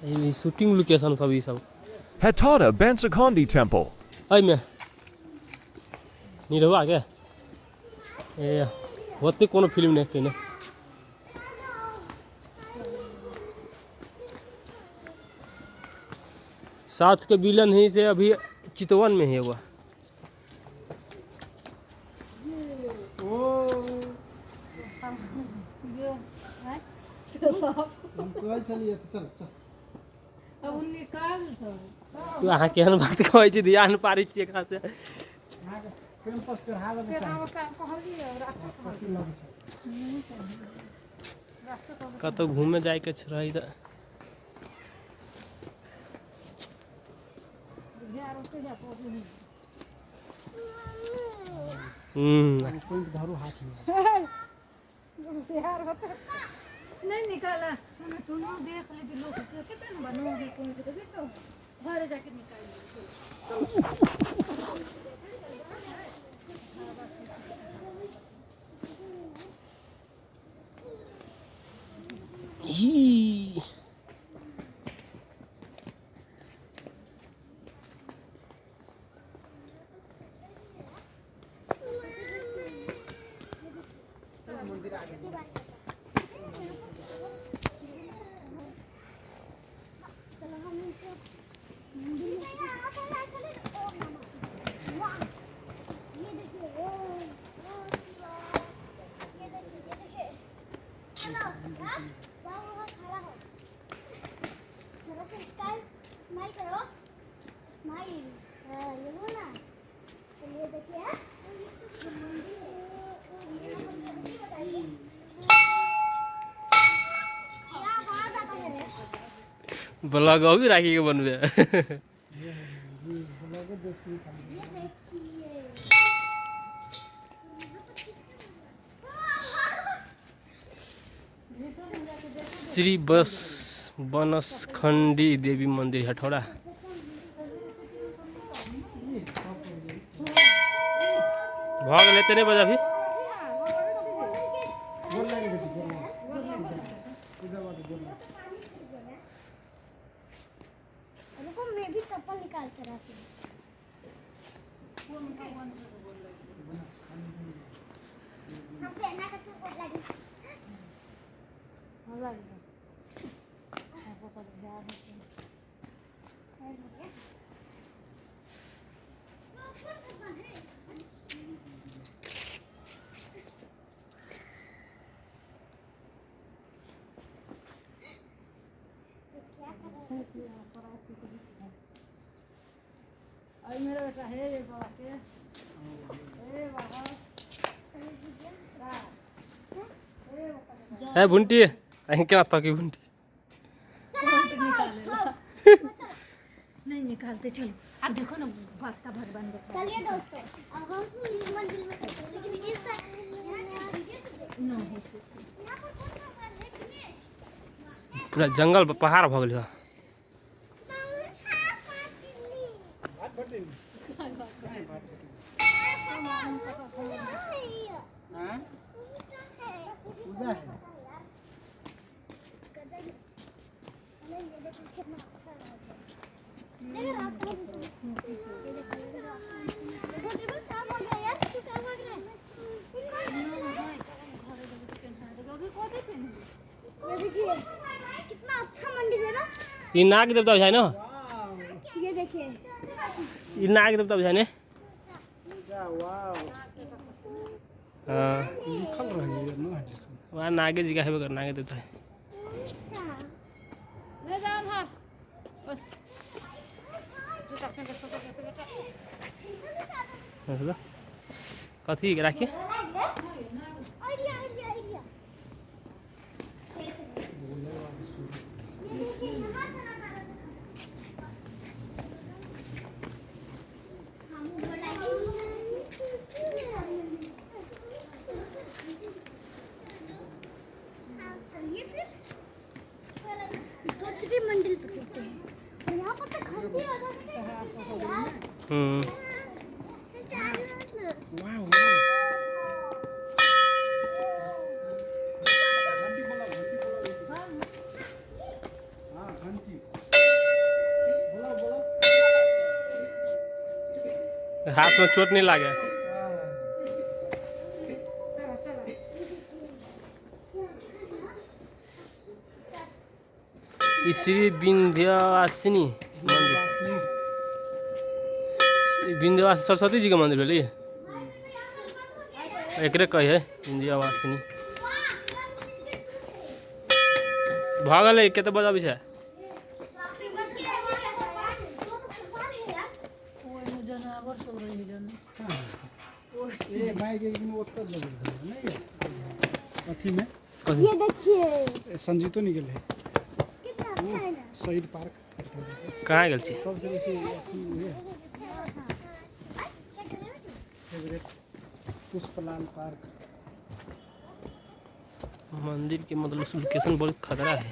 ये shooting location सब ये सब Hatata Bansakondi Temple. अई में नहीं रहो आगे ए होते कोनो फिल्म ने कने साउथ के विलन ही से अभी चितवन में है वो तू अहाँ केहन बात कहै छी ध्यान पारै छी एकरा से कतौ घूमे जाए के रही त नहीं निकाला मैंने तुमने देख ली थी लोग कितने न बनोगे कोई तो देखो घर जाके निकाल ही स्माइल करो स्माइल ये लो ना चलिए देखिए ब्लॉग अभी राखी के बनबे श्री बस बनसखंडी देवी मंदिर हथौड़ा भाग लेते नहीं बजा भी देखो मैं भी चप्पल निकाल कर आती हूँ हम पहना करके बहुत लगी और मेरा बेटा है ये बाबा के ए बाबा है भुंटी अहीं क्या ताकी भुंटी नहीं निकालते चलो अब देखो ना भाग का भर बन गया चलिए दोस्तों अब हम इस मंदिर में चलते हैं लेकिन इस पूरा जंगल पहाड़ भ गेल पूजा है कितना अच्छा है देखो रात को देखो काम हो गया यार तू काम हो गया ये देखिए कितना अच्छा मंदिर है ना ई नाग देवता है ना ये देखिए ई नाग देवता है ने वाओ हां लिखल रही है ना वहां नागे जी का है नागे देवता है ले जाओ हां बस जो अपने बस कैसे बेटा कथी राखिए आइडिया आइडिया आइडिया चलिए फिर दूसरी मंजिल पर चलते हैं यहाँ पर तो घर भी आ जाते हैं वाह घंटी हाथ में चोट नहीं लगे। चला चला ई श्री विंध्यवासिनी मंदिर, विंध्यवासिनी सरस्वती जी के मंदिर भेली। एकरे कही है विंध्यवासिनी। भागल है केते बजा भी है। ये माइक एक दिन उत्तर लग रहा है नहीं है अथी में ये देखिए संजीतो निकल है कितना अच्छा है ना। शहीद पार्क कहाँ गल छी? सबसे बेसी अथी है फेवरेट पुष्पलाल पार्क। मंदिर के मतलब लोकेशन बहुत खतरा है।